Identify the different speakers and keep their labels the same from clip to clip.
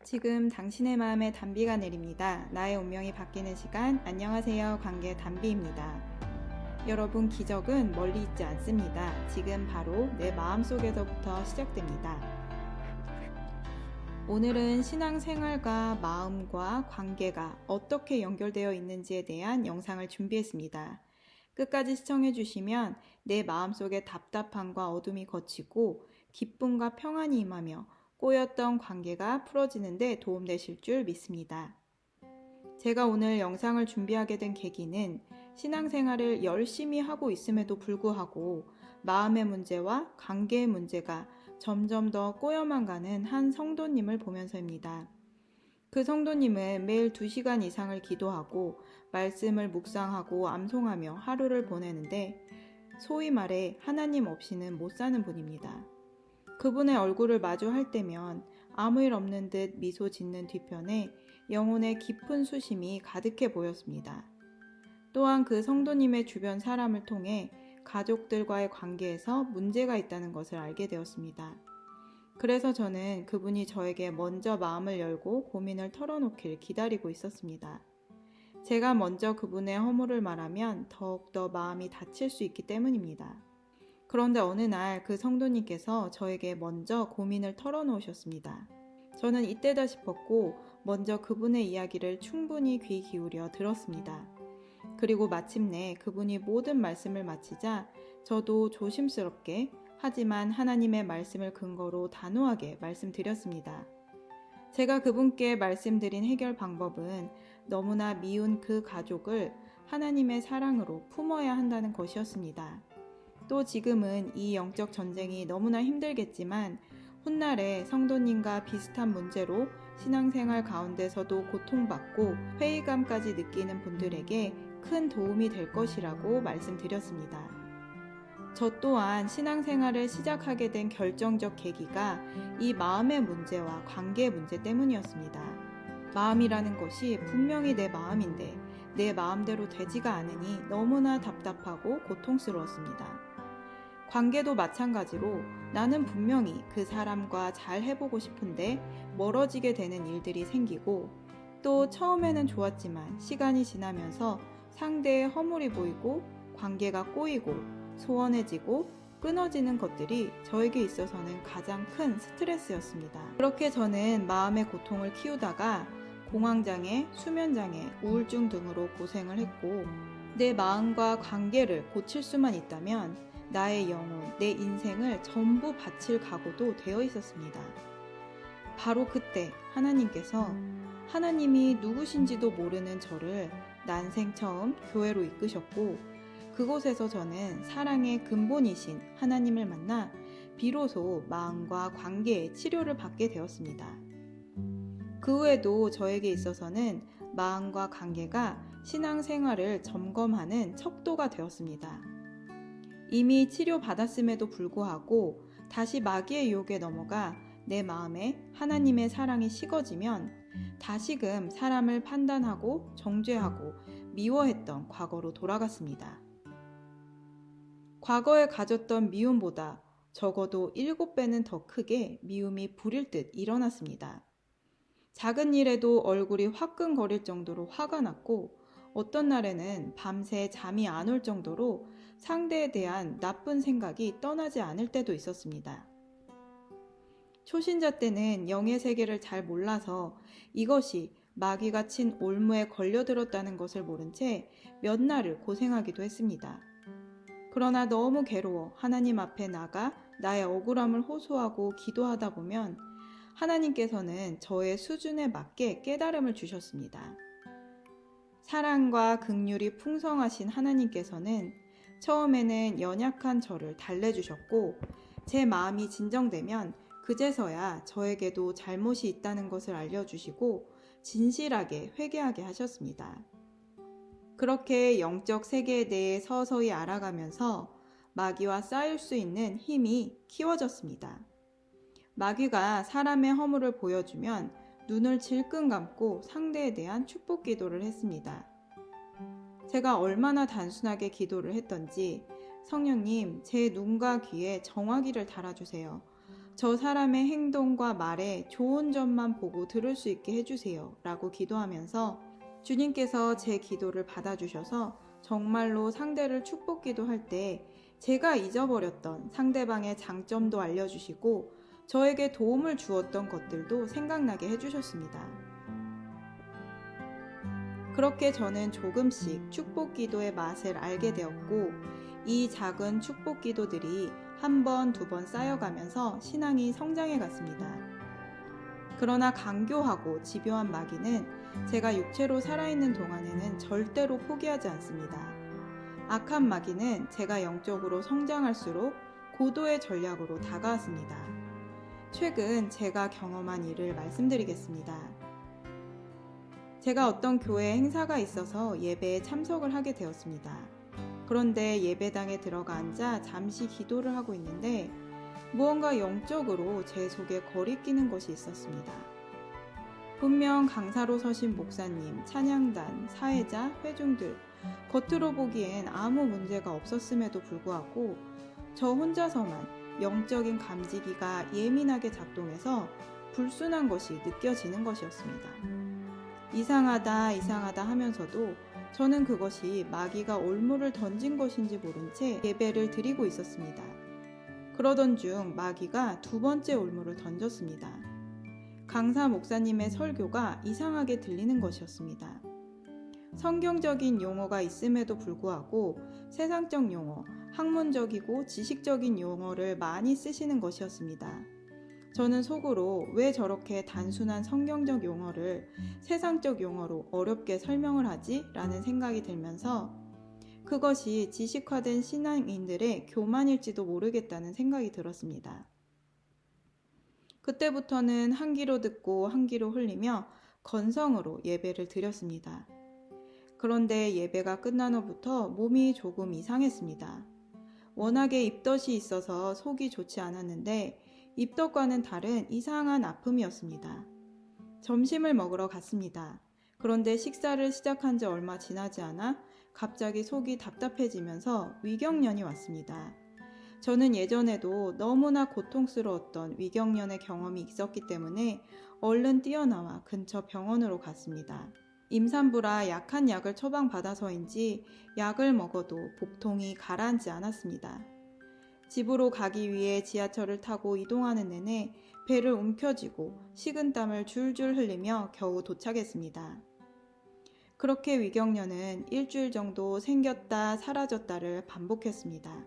Speaker 1: 지금 당신의 마음에 단비가 내립니다. 나의 운명이 바뀌는 시간. 안녕하세요. 관계 단비입니다. 여러분, 기적은 멀리 있지 않습니다. 지금 바로 내 마음속에서부터 시작됩니다. 오늘은 신앙생활과 마음과 관계가 어떻게 연결되어 있는지에 대한 영상을 준비했습니다. 끝까지 시청해 주시면 내 마음속의 답답함과 어둠이 걷히고 기쁨과 평안이 임하며 꼬였던 관계가 풀어지는데 도움되실 줄 믿습니다. 제가 오늘 영상을 준비하게 된 계기는 신앙생활을 열심히 하고 있음에도 불구하고 마음의 문제와 관계의 문제가 점점 더 꼬여만 가는 한 성도님을 보면서입니다. 그 성도님은 매일 2시간 이상을 기도하고 말씀을 묵상하고 암송하며 하루를 보내는데 소위 말해 하나님 없이는 못 사는 분입니다. 그분의 얼굴을 마주할 때면 아무 일 없는 듯 미소 짓는 뒤편에 영혼의 깊은 수심이 가득해 보였습니다. 또한 그 성도님의 주변 사람을 통해 가족들과의 관계에서 문제가 있다는 것을 알게 되었습니다. 그래서 저는 그분이 저에게 먼저 마음을 열고 고민을 털어놓길 기다리고 있었습니다. 제가 먼저 그분의 허물을 말하면 더욱더 마음이 다칠 수 있기 때문입니다. 그런데 어느 날 그 성도님께서 저에게 먼저 고민을 털어놓으셨습니다. 저는 이때다 싶었고 먼저 그분의 이야기를 충분히 귀 기울여 들었습니다. 그리고 마침내 그분이 모든 말씀을 마치자 저도 조심스럽게 하지만 하나님의 말씀을 근거로 단호하게 말씀드렸습니다. 제가 그분께 말씀드린 해결 방법은 너무나 미운 그 가족을 하나님의 사랑으로 품어야 한다는 것이었습니다. 또 지금은 이 영적 전쟁이 너무나 힘들겠지만 훗날에 성도님과 비슷한 문제로 신앙생활 가운데서도 고통받고 회의감까지 느끼는 분들에게 큰 도움이 될 것이라고 말씀드렸습니다. 저 또한 신앙생활을 시작하게 된 결정적 계기가 이 마음의 문제와 관계의 문제 때문이었습니다. 마음이라는 것이 분명히 내 마음인데 내 마음대로 되지가 않으니 너무나 답답하고 고통스러웠습니다. 관계도 마찬가지로 나는 분명히 그 사람과 잘 해보고 싶은데 멀어지게 되는 일들이 생기고 또 처음에는 좋았지만 시간이 지나면서 상대의 허물이 보이고 관계가 꼬이고 소원해지고 끊어지는 것들이 저에게 있어서는 가장 큰 스트레스였습니다. 그렇게 저는 마음의 고통을 키우다가 공황장애, 수면장애, 우울증 등으로 고생을 했고 내 마음과 관계를 고칠 수만 있다면 나의 영혼, 내 인생을 전부 바칠 각오도 되어 있었습니다. 바로 그때 하나님께서 하나님이 누구신지도 모르는 저를 난생 처음 교회로 이끄셨고 그곳에서 저는 사랑의 근본이신 하나님을 만나 비로소 마음과 관계의 치료를 받게 되었습니다. 그 후에도 저에게 있어서는 마음과 관계가 신앙생활을 점검하는 척도가 되었습니다. 이미 치료받았음에도 불구하고 다시 마귀의 유혹에 넘어가 내 마음에 하나님의 사랑이 식어지면 다시금 사람을 판단하고 정죄하고 미워했던 과거로 돌아갔습니다. 과거에 가졌던 미움보다 적어도 7배는 더 크게 미움이 불일 듯 일어났습니다. 작은 일에도 얼굴이 화끈거릴 정도로 화가 났고 어떤 날에는 밤새 잠이 안 올 정도로 상대에 대한 나쁜 생각이 떠나지 않을 때도 있었습니다. 초신자 때는 영의 세계를 잘 몰라서 이것이 마귀가 친 올무에 걸려들었다는 것을 모른 채 몇 날을 고생하기도 했습니다. 그러나 너무 괴로워 하나님 앞에 나가 나의 억울함을 호소하고 기도하다 보면 하나님께서는 저의 수준에 맞게 깨달음을 주셨습니다. 사랑과 긍휼이 풍성하신 하나님께서는 처음에는 연약한 저를 달래주셨고 제 마음이 진정되면 그제서야 저에게도 잘못이 있다는 것을 알려주시고 진실하게 회개하게 하셨습니다. 그렇게 영적 세계에 대해 서서히 알아가면서 마귀와 싸울 수 있는 힘이 키워졌습니다. 마귀가 사람의 허물을 보여주면 눈을 질끈 감고 상대에 대한 축복 기도를 했습니다. 제가 얼마나 단순하게 기도를 했던지 성령님 제 눈과 귀에 정화기를 달아주세요. 저 사람의 행동과 말에 좋은 점만 보고 들을 수 있게 해주세요 라고 기도하면서 주님께서 제 기도를 받아주셔서 정말로 상대를 축복 기도할 때 제가 잊어버렸던 상대방의 장점도 알려주시고 저에게 도움을 주었던 것들도 생각나게 해주셨습니다. 그렇게 저는 조금씩 축복 기도의 맛을 알게 되었고 이 작은 축복 기도들이 한 번, 두 번 쌓여가면서 신앙이 성장해 갔습니다. 그러나 강교하고 집요한 마귀는 제가 육체로 살아있는 동안에는 절대로 포기하지 않습니다. 악한 마귀는 제가 영적으로 성장할수록 고도의 전략으로 다가왔습니다. 최근 제가 경험한 일을 말씀드리겠습니다. 제가 어떤 교회 행사가 있어서 예배에 참석을 하게 되었습니다. 그런데 예배당에 들어가 앉아 잠시 기도를 하고 있는데 무언가 영적으로 제 속에 거리끼는 것이 있었습니다. 분명 강사로 서신 목사님, 찬양단, 사회자, 회중들 겉으로 보기엔 아무 문제가 없었음에도 불구하고 저 혼자서만 영적인 감지기가 예민하게 작동해서 불순한 것이 느껴지는 것이었습니다. 이상하다 하면서도 저는 그것이 마귀가 올무를 던진 것인지 모른 채 예배를 드리고 있었습니다. 그러던 중 마귀가 두 번째 올무를 던졌습니다. 강사 목사님의 설교가 이상하게 들리는 것이었습니다. 성경적인 용어가 있음에도 불구하고 세상적 용어, 학문적이고 지식적인 용어를 많이 쓰시는 것이었습니다. 저는 속으로 왜 저렇게 단순한 성경적 용어를 세상적 용어로 어렵게 설명을 하지? 라는 생각이 들면서 그것이 지식화된 신앙인들의 교만일지도 모르겠다는 생각이 들었습니다. 그때부터는 한 귀로 듣고 한 귀로 흘리며 건성으로 예배를 드렸습니다. 그런데 예배가 끝난 후부터 몸이 조금 이상했습니다. 워낙에 입덧이 있어서 속이 좋지 않았는데 입덧과는 다른 이상한 아픔이었습니다. 점심을 먹으러 갔습니다. 그런데 식사를 시작한 지 얼마 지나지 않아 갑자기 속이 답답해지면서 위경련이 왔습니다. 저는 예전에도 너무나 고통스러웠던 위경련의 경험이 있었기 때문에 얼른 뛰어나와 근처 병원으로 갔습니다. 임산부라 약한 약을 처방받아서인지 약을 먹어도 복통이 가라앉지 않았습니다. 집으로 가기 위해 지하철을 타고 이동하는 내내 배를 움켜쥐고 식은땀을 줄줄 흘리며 겨우 도착했습니다. 그렇게 위경련은 일주일 정도 생겼다 사라졌다를 반복했습니다.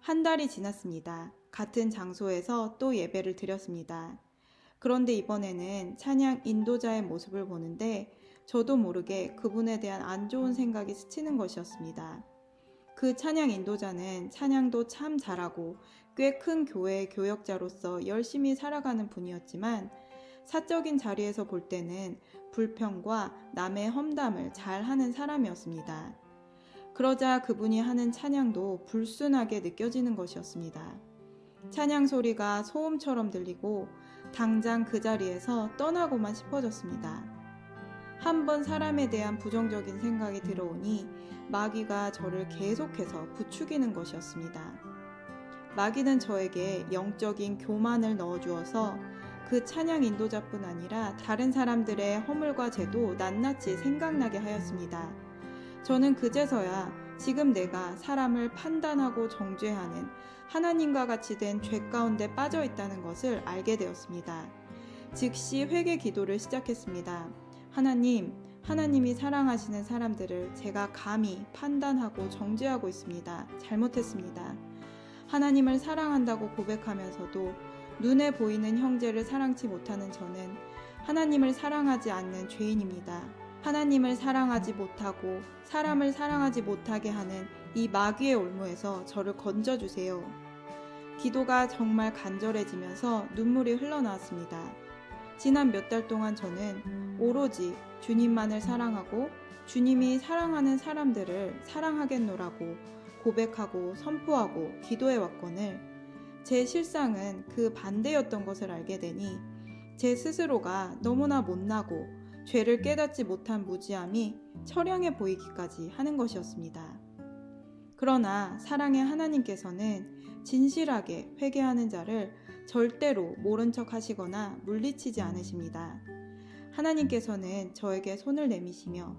Speaker 1: 한 달이 지났습니다. 같은 장소에서 또 예배를 드렸습니다. 그런데 이번에는 찬양 인도자의 모습을 보는데 저도 모르게 그분에 대한 안 좋은 생각이 스치는 것이었습니다. 그 찬양 인도자는 찬양도 참 잘하고 꽤 큰 교회의 교역자로서 열심히 살아가는 분이었지만 사적인 자리에서 볼 때는 불평과 남의 험담을 잘 하는 사람이었습니다. 그러자 그분이 하는 찬양도 불순하게 느껴지는 것이었습니다. 찬양 소리가 소음처럼 들리고 당장 그 자리에서 떠나고만 싶어졌습니다. 한번 사람에 대한 부정적인 생각이 들어오니 마귀가 저를 계속해서 부추기는 것이었습니다. 마귀는 저에게 영적인 교만을 넣어주어서 그 찬양 인도자뿐 아니라 다른 사람들의 허물과 죄도 낱낱이 생각나게 하였습니다. 저는 그제서야 지금 내가 사람을 판단하고 정죄하는 하나님과 같이 된 죄 가운데 빠져 있다는 것을 알게 되었습니다. 즉시 회개 기도를 시작했습니다. 하나님이 사랑하시는 사람들을 제가 감히 판단하고 정죄하고 있습니다. 잘못했습니다. 하나님을 사랑한다고 고백하면서도 눈에 보이는 형제를 사랑치 못하는 저는 하나님을 사랑하지 않는 죄인입니다. 하나님을 사랑하지 못하고 사람을 사랑하지 못하게 하는 이 마귀의 올무에서 저를 건져주세요. 기도가 정말 간절해지면서 눈물이 흘러나왔습니다. 지난 몇 달 동안 저는 오로지 주님만을 사랑하고 주님이 사랑하는 사람들을 사랑하겠노라고 고백하고 선포하고 기도해왔거늘 제 실상은 그 반대였던 것을 알게 되니 제 스스로가 너무나 못나고 죄를 깨닫지 못한 무지함이 처량해 보이기까지 하는 것이었습니다. 그러나 사랑의 하나님께서는 진실하게 회개하는 자를 절대로 모른 척 하시거나 물리치지 않으십니다. 하나님께서는 저에게 손을 내미시며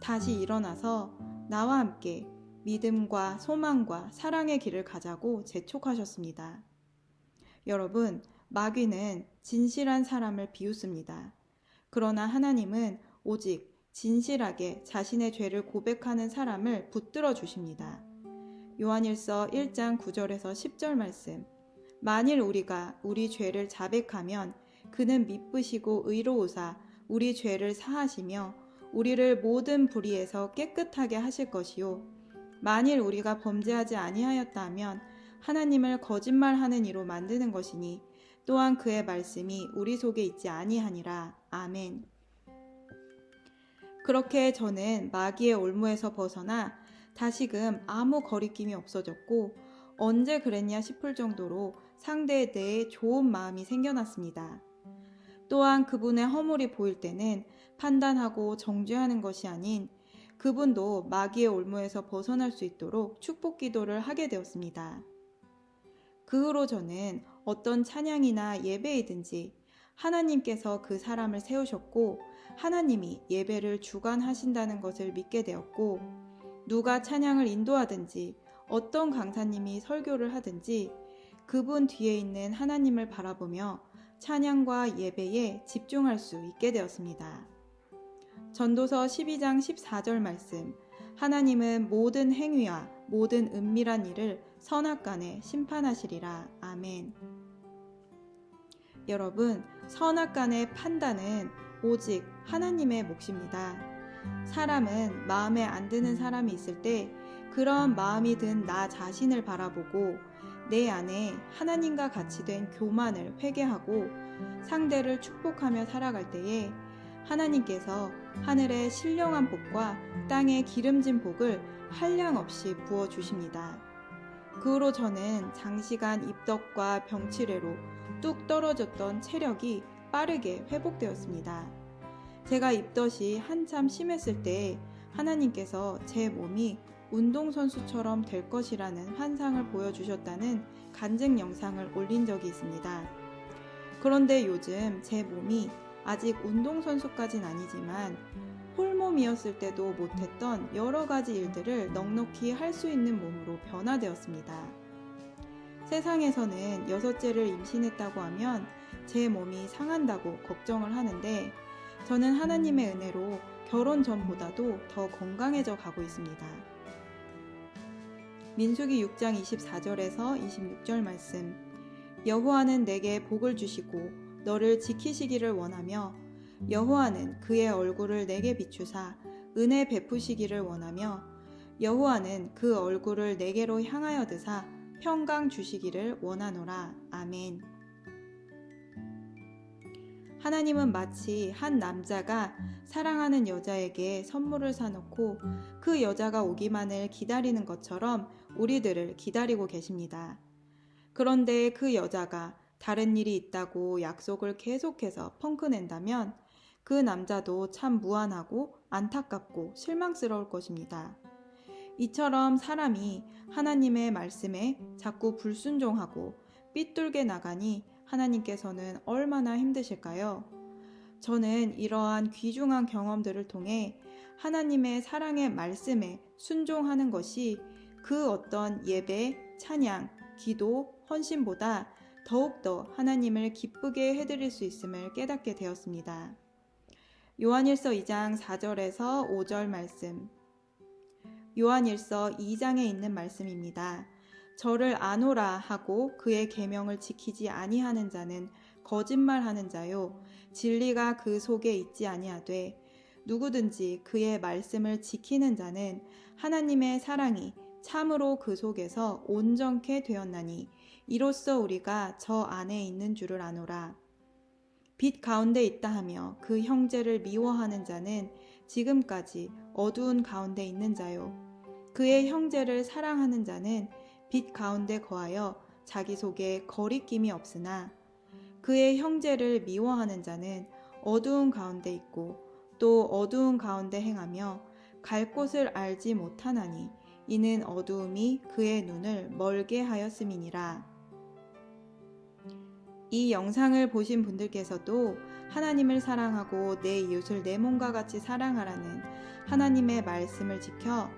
Speaker 1: 다시 일어나서 나와 함께 믿음과 소망과 사랑의 길을 가자고 재촉하셨습니다. 여러분, 마귀는 진실한 사람을 비웃습니다. 그러나 하나님은 오직 진실하게 자신의 죄를 고백하는 사람을 붙들어 주십니다. 요한일서 1장 9절에서 10절 말씀. 만일 우리가 우리 죄를 자백하면 그는 미쁘시고 의로우사 우리 죄를 사하시며 우리를 모든 불의에서 깨끗하게 하실 것이요. 만일 우리가 범죄하지 아니하였다 하면 하나님을 거짓말하는 이로 만드는 것이니 또한 그의 말씀이 우리 속에 있지 아니하니라. 아멘. 그렇게 저는 마귀의 올무에서 벗어나 다시금 아무 거리낌이 없어졌고 언제 그랬냐 싶을 정도로 상대에 대해 좋은 마음이 생겨났습니다. 또한 그분의 허물이 보일 때는 판단하고 정죄하는 것이 아닌 그분도 마귀의 올무에서 벗어날 수 있도록 축복 기도를 하게 되었습니다. 그 후로 저는 어떤 찬양이나 예배이든지 하나님께서 그 사람을 세우셨고 하나님이 예배를 주관하신다는 것을 믿게 되었고 누가 찬양을 인도하든지 어떤 강사님이 설교를 하든지 그분 뒤에 있는 하나님을 바라보며 찬양과 예배에 집중할 수 있게 되었습니다. 전도서 12장 14절 말씀. 하나님은 모든 행위와 모든 은밀한 일을 선악간에 심판하시리라. 아멘. 여러분, 선악간의 판단은 오직 하나님의 몫입니다. 사람은 마음에 안 드는 사람이 있을 때 그런 마음이 든 나 자신을 바라보고 내 안에 하나님과 같이 된 교만을 회개하고 상대를 축복하며 살아갈 때에 하나님께서 하늘의 신령한 복과 땅의 기름진 복을 한량없이 부어주십니다. 그 후로 저는 장시간 입덕과 병치레로 뚝 떨어졌던 체력이 빠르게 회복되었습니다. 제가 입덧이 한참 심했을 때 하나님께서 제 몸이 운동선수처럼 될 것이라는 환상을 보여주셨다는 간증 영상을 올린 적이 있습니다. 그런데 요즘 제 몸이 아직 운동선수까진 아니지만 홀몸이었을 때도 못했던 여러 가지 일들을 넉넉히 할 수 있는 몸으로 변화되었습니다. 세상에서는 6째를 임신했다고 하면 제 몸이 상한다고 걱정을 하는데 저는 하나님의 은혜로 결혼 전보다도 더 건강해져 가고 있습니다. 민수기 6장 24절에서 26절 말씀. 여호와는 내게 복을 주시고 너를 지키시기를 원하며 여호와는 그의 얼굴을 내게 비추사 은혜 베푸시기를 원하며 여호와는 그 얼굴을 내게로 향하여 드사 평강 주시기를 원하노라. 아멘. 하나님은 마치 한 남자가 사랑하는 여자에게 선물을 사놓고 그 여자가 오기만을 기다리는 것처럼 우리들을 기다리고 계십니다. 그런데 그 여자가 다른 일이 있다고 약속을 계속해서 펑크낸다면 그 남자도 참 무안하고 안타깝고 실망스러울 것입니다. 이처럼 사람이 하나님의 말씀에 자꾸 불순종하고 삐뚤게 나가니 하나님께서는 얼마나 힘드실까요? 저는 이러한 귀중한 경험들을 통해 하나님의 사랑의 말씀에 순종하는 것이 그 어떤 예배, 찬양, 기도, 헌신보다 더욱더 하나님을 기쁘게 해드릴 수 있음을 깨닫게 되었습니다. 요한일서 2장 4절에서 5절 말씀. 요한일서 2장에 있는 말씀입니다. 저를 아노라 하고 그의 계명을 지키지 아니하는 자는 거짓말하는 자요 진리가 그 속에 있지 아니하되 누구든지 그의 말씀을 지키는 자는 하나님의 사랑이 참으로 그 속에서 온전케 되었나니 이로써 우리가 저 안에 있는 줄을 아노라. 빛 가운데 있다 하며 그 형제를 미워하는 자는 지금까지 어두운 가운데 있는 자요 그의 형제를 사랑하는 자는 빛 가운데 거하여 자기 속에 거리낌이 없으나 그의 형제를 미워하는 자는 어두운 가운데 있고 또 어두운 가운데 행하며 갈 곳을 알지 못하나니 이는 어두움이 그의 눈을 멀게 하였음이니라. 이 영상을 보신 분들께서도 하나님을 사랑하고 내 이웃을 내 몸과 같이 사랑하라는 하나님의 말씀을 지켜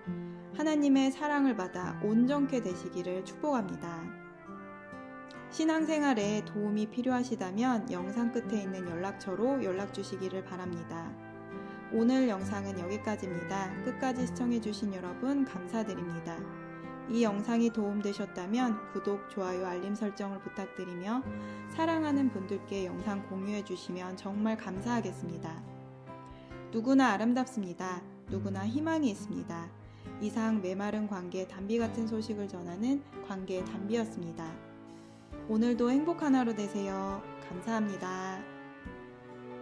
Speaker 1: 하나님의 사랑을 받아 온전케 되시기를 축복합니다. 신앙생활에 도움이 필요하시다면 영상 끝에 있는 연락처로 연락 주시기를 바랍니다. 오늘 영상은 여기까지입니다. 끝까지 시청해주신 여러분 감사드립니다. 이 영상이 도움되셨다면 구독, 좋아요, 알림 설정을 부탁드리며 사랑하는 분들께 영상 공유해 주시면 정말 감사하겠습니다. 누구나 아름답습니다. 누구나 희망이 있습니다. 이상 메마른 관계 단비 같은 소식을 전하는 관계 단비였습니다. 오늘도 행복한 하루 되세요. 감사합니다.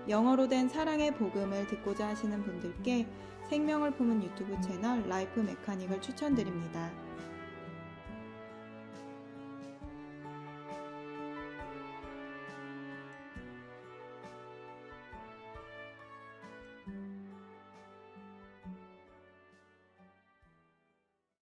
Speaker 1: 영어로 된 사랑의 복음을 듣고자 하시는 분들께 생명을 품은 유튜브 채널 라이프 메카닉을 추천드립니다.